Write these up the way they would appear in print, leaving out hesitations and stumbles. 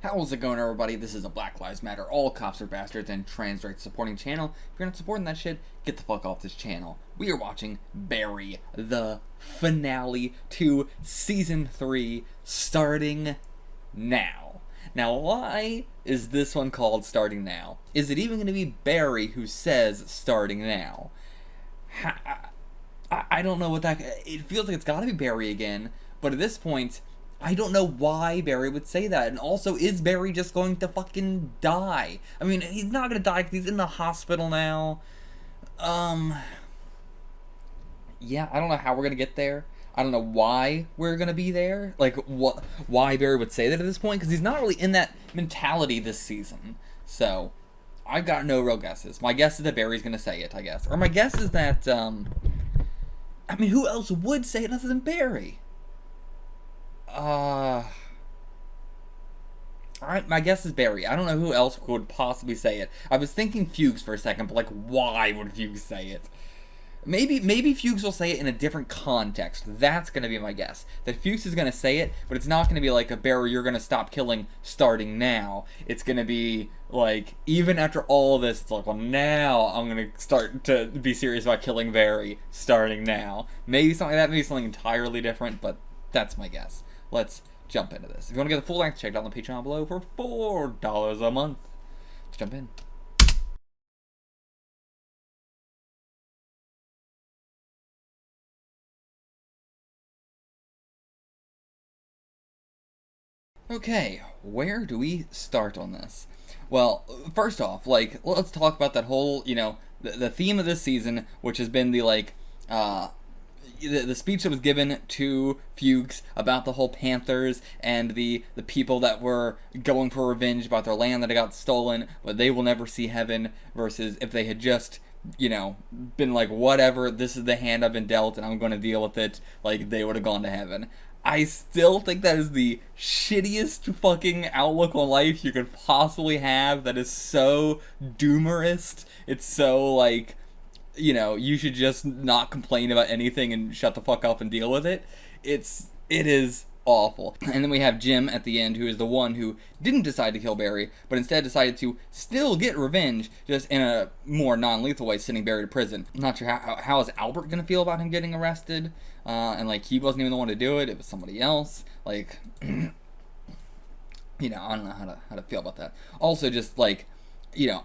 How's it going, everybody? This is a Black Lives Matter, all cops are bastards, and trans rights supporting channel. If you're not supporting that shit, get the fuck off this channel. We are watching Barry, the finale to Season 3, starting now. Now, why is this one called Starting Now? Is it even going to be Barry who says Starting Now? I don't know what that... It feels like it's got to be Barry again, but at this point, I don't know why Barry would say that. And also, is Barry just going to fucking die? I mean, he's not going to die because he's in the hospital now. Yeah, I don't know how we're going to get there. I don't know why we're going to be there. Like, why Barry would say that at this point, because he's not really in that mentality this season. So, I've got no real guesses. My guess is that Barry's going to say it, I guess. Or my guess is that, I mean, who else would say it other than Barry? Alright, my guess is Barry. I don't know who else would possibly say it. I was thinking Fuchs for a second, but like, why would Fuchs say it? Maybe Fuchs will say it in a different context. That's going to be my guess. That Fuchs is going to say it, but it's not going to be like, a Barry, you're going to stop killing starting now. It's going to be like, even after all this, it's like, well, now I'm going to start to be serious about killing Barry starting now. Maybe something like that, maybe something entirely different, but that's my guess. Let's jump into this. If you want to get the full length, check it out on the Patreon below for $4 a month. Let's jump in. Okay, where do we start on this? Well, first off, like, let's talk about that whole, the theme of this season, which has been the, like, the speech that was given to Fuchs about the whole Panthers and the people that were going for revenge about their land that got stolen, but they will never see heaven, versus if they had just, been like, whatever, this is the hand I've been dealt and I'm going to deal with it, like, they would have gone to heaven. I still think that is the shittiest fucking outlook on life you could possibly have. That is so doomerist. It's so, like, you should just not complain about anything and shut the fuck up and deal with it. It is awful. And then we have Jim at the end, who is the one who didn't decide to kill Barry, but instead decided to still get revenge, just in a more non-lethal way, sending Barry to prison. I'm not sure how is Albert gonna feel about him getting arrested, and like, he wasn't even the one to do it, it was somebody else. Like, I don't know how to feel about that. Also, just like,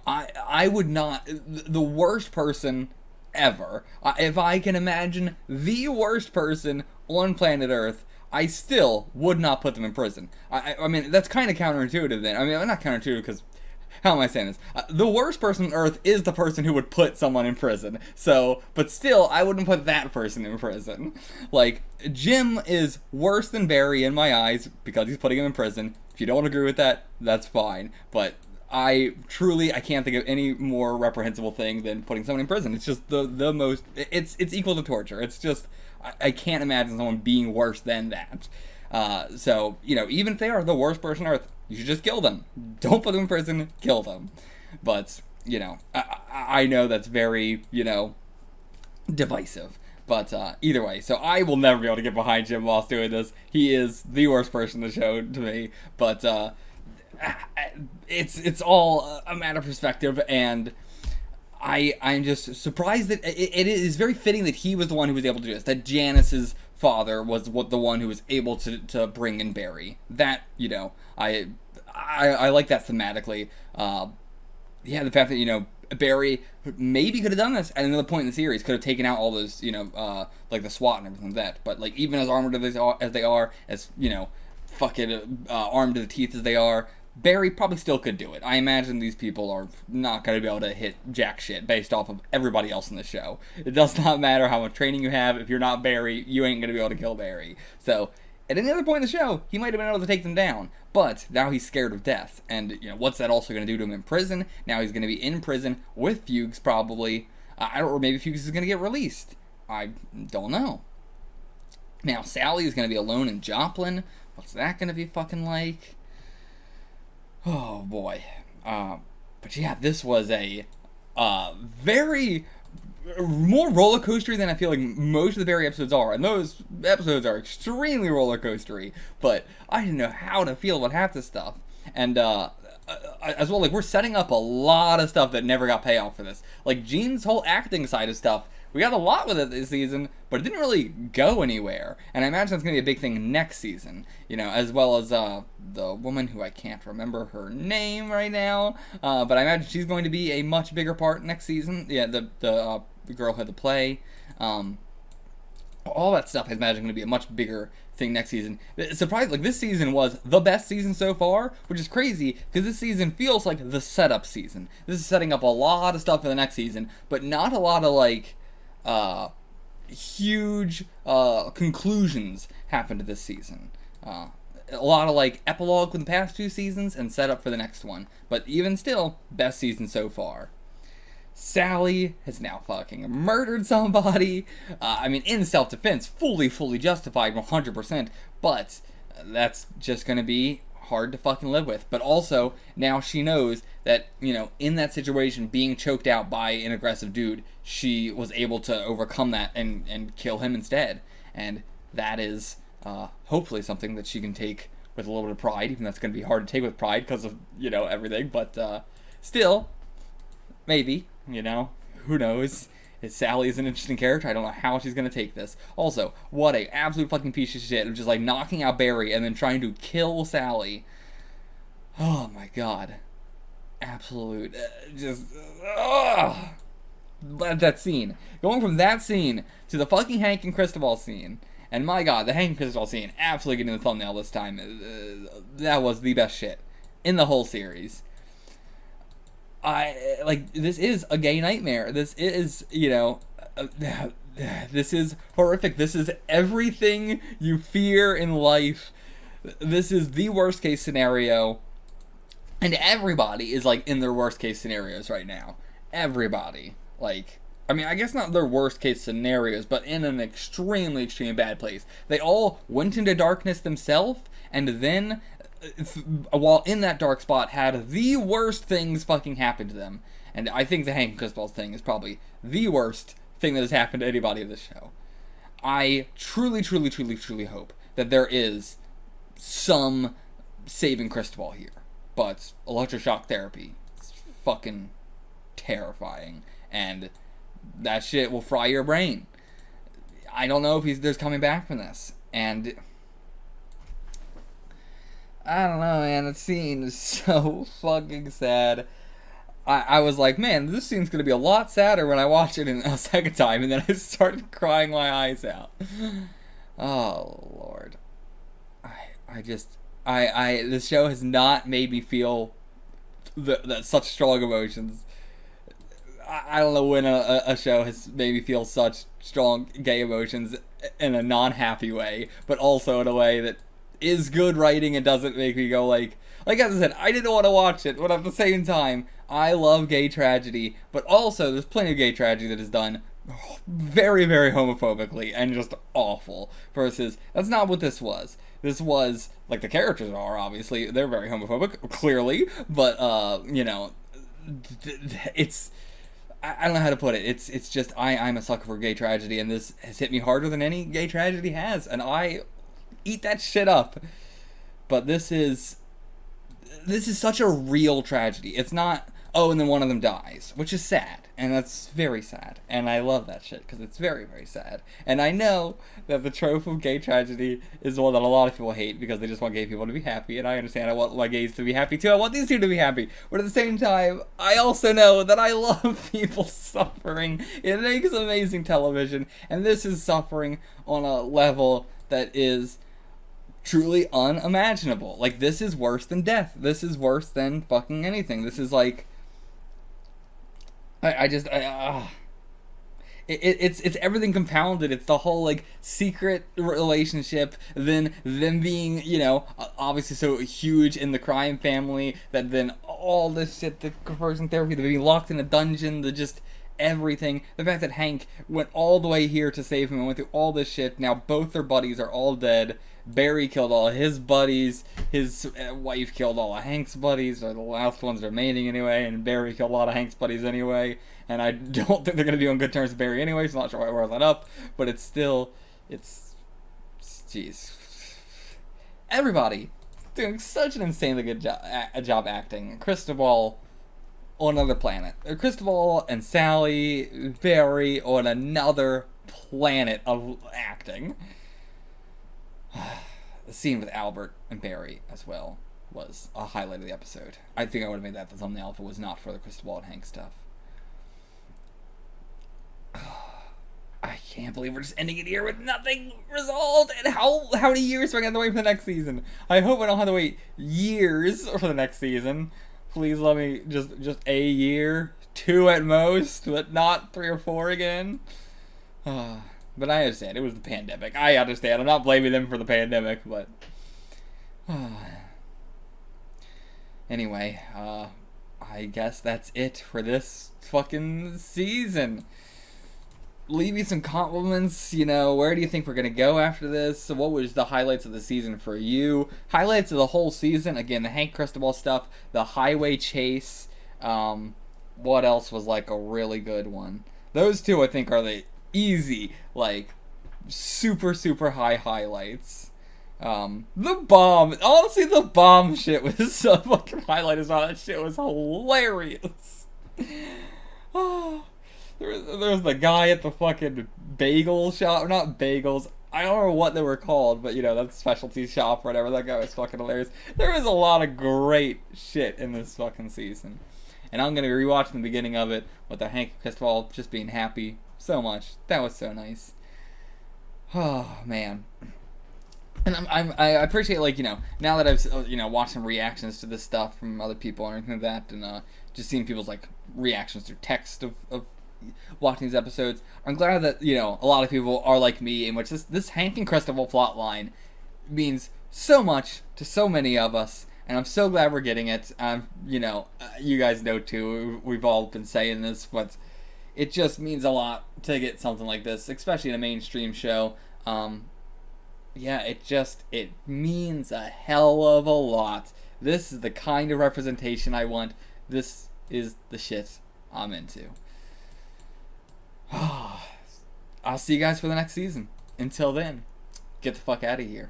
I would not, the worst person ever, if I can imagine the worst person on planet Earth, I still would not put them in prison. I mean, that's kind of counterintuitive then. I mean, not counterintuitive because, how am I saying this? The worst person on Earth is the person who would put someone in prison. So, but still, I wouldn't put that person in prison. Like, Jim is worse than Barry in my eyes because he's putting him in prison. If you don't agree with that, that's fine. But I can't think of any more reprehensible thing than putting someone in prison. It's just the most, it's equal to torture. It's just, I can't imagine someone being worse than that. So, even if they are the worst person on Earth, you should just kill them. Don't put them in prison, kill them. But, I know that's very, divisive. But either way, so I will never be able to get behind Jim Moss doing this. He is the worst person in the show to me. But it's all a matter of perspective, and I'm just surprised that it is very fitting that he was the one who was able to do this. That Janice's father was the one who was able to bring in Barry. That, I like that thematically. Yeah, the fact that, Barry maybe could have done this at another point in the series. Could have taken out all those, like the SWAT and everything like that. But, like, even as armored as they are, as, fucking armed to the teeth as they are, Barry probably still could do it. I imagine these people are not going to be able to hit jack shit based off of everybody else in the show. It does not matter how much training you have. If you're not Barry, you ain't going to be able to kill Barry. So, at any other point in the show, he might have been able to take them down. But now he's scared of death. And, what's that also going to do to him in prison? Now he's going to be in prison with Fuchs, probably. Or maybe Fuchs is going to get released. I don't know. Now, Sally is going to be alone in Joplin. What's that going to be fucking like? Oh, boy. But yeah, this was a very more roller coastery than I feel like most of the Barry episodes are, and those episodes are extremely roller coastery. But I didn't know how to feel about half this stuff. And as well, like, we're setting up a lot of stuff that never got payoff for this. Like, Jean's whole acting side of stuff, we got a lot with it this season, but it didn't really go anywhere. And I imagine that's going to be a big thing next season, you know, as well as the woman who I can't remember her name right now, but I imagine she's going to be a much bigger part next season. Yeah, the girl who had the play. All that stuff I imagine going to be a much bigger thing next season. It's surprising, like, this season was the best season so far, which is crazy, because this season feels like the setup season. This is setting up a lot of stuff for the next season, but not a lot of, like, huge conclusions happen to this season. A lot of, like, epilogue with the past 2 seasons and setup for the next one. But even still, best season so far. Sally has now fucking murdered somebody. I mean, in self-defense, fully justified, 100%. But that's just gonna be hard to fucking live with. But also, now she knows that, you know, in that situation, being choked out by an aggressive dude, she was able to overcome that and kill him instead. And that is hopefully something that she can take with a little bit of pride, even though that's going to be hard to take with pride because of, you know, everything. But still, maybe, you know, who knows? Sally is an interesting character. I don't know how she's going to take this. Also, what a absolute fucking piece of shit of just, like, knocking out Barry and then trying to kill Sally. Oh my god. Absolute, that scene. Going from that scene to the fucking Hank and Cristobal scene. And my god, the Hank and Cristobal scene, absolutely getting the thumbnail this time. That was the best shit in the whole series. This is a gay nightmare. This is, you know, this is horrific. This is everything you fear in life. This is the worst case scenario. And everybody is, like, in their worst case scenarios right now. Everybody. Like, I mean, I guess not their worst case scenarios, but in an extremely bad place. They all went into darkness themselves, and then, while in that dark spot, had the worst things fucking happen to them. And I think the Hank and Cristobal thing is probably the worst thing that has happened to anybody in this show. I truly hope that there is some saving Cristobal here. But electroshock therapy is fucking terrifying, and that shit will fry your brain. I don't know if there's coming back from this, and I don't know, man. The scene is so fucking sad. I was like, man, this scene's gonna be a lot sadder when I watch it a second time, and then I started crying my eyes out. Oh Lord, this show has not made me feel such strong emotions. I don't know when a show has made me feel such strong gay emotions in a non-happy way, but also in a way that is good writing and doesn't make me go like as I said, I didn't want to watch it, but at the same time, I love gay tragedy, but also there's plenty of gay tragedy that is done very homophobically and just awful, versus that's not what this was. This was, like, the characters are, obviously, they're very homophobic, clearly, but, you know, it's, I don't know how to put it, it's just, I'm a sucker for gay tragedy, and this has hit me harder than any gay tragedy has, and I eat that shit up. But this is such a real tragedy. It's not, oh, and then one of them dies, which is sad, and that's very sad, and I love that shit, because it's very sad, and I know that the trope of gay tragedy is one that a lot of people hate, because they just want gay people to be happy, and I understand. I want my gays to be happy too. I want these two to be happy, but at the same time, I also know that I love people suffering. It makes amazing television, and this is suffering on a level that is truly unimaginable. Like, this is worse than death. This is worse than fucking anything. This is like, it's everything compounded. It's the whole, like, secret relationship, then them being, you know, obviously so huge in the crime family, that then all this shit, the conversion therapy, the being locked in a dungeon, the just everything, the fact that Hank went all the way here to save him and went through all this shit. Now both their buddies are all dead. Barry killed all his buddies. His wife killed all of Hank's buddies, or the last ones remaining anyway, and Barry killed a lot of Hank's buddies anyway. And I don't think they're going to be on good terms with Barry anyway, so I'm not sure why I brought that up. But it's still, jeez. Everybody doing such an insanely good job acting. Cristobal on another planet. Cristobal and Sally, Barry on another planet of acting. The scene with Albert and Barry as well was a highlight of the episode. I think I would have made that the thumbnail if it was not for the Cristobal and Hank stuff. I can't believe we're just ending it here with nothing resolved. And how many years do I have to wait for the next season? I hope I don't have to wait years for the next season. Please let me just a year, 2 at most, but not 3 or 4 again. But I understand, it was the pandemic. I understand, I'm not blaming them for the pandemic, but... Anyway, I guess that's it for this fucking season. Leave me some compliments, where do you think we're going to go after this? So what was the highlights of the season for you? Highlights of the whole season, again, the Hank Cristobal stuff, the highway chase, what else was like a really good one? Those two I think are the easy, like, super, super high highlights. The bomb, honestly, the bomb shit was a fucking highlight as well. That shit was hilarious. There was the guy at the fucking bagel shop, not bagels, I don't know what they were called, but that specialty shop or whatever, that guy was fucking hilarious. There was a lot of great shit in this fucking season. And I'm gonna be rewatching the beginning of it with the Hank Cristobal just being happy so much. That was so nice. Oh, man. And I appreciate, now that I've, watched some reactions to this stuff from other people and everything like that, and just seeing people's, reactions through text of watching these episodes, I'm glad that, a lot of people are like me, in which this Hank and Cristobal plot line means so much to so many of us, and I'm so glad we're getting it. You guys know too, we've all been saying this, but it just means a lot to get something like this, especially in a mainstream show. Yeah, it means a hell of a lot. This is the kind of representation I want. This is the shit I'm into. I'll see you guys for the next season. Until then, get the fuck out of here.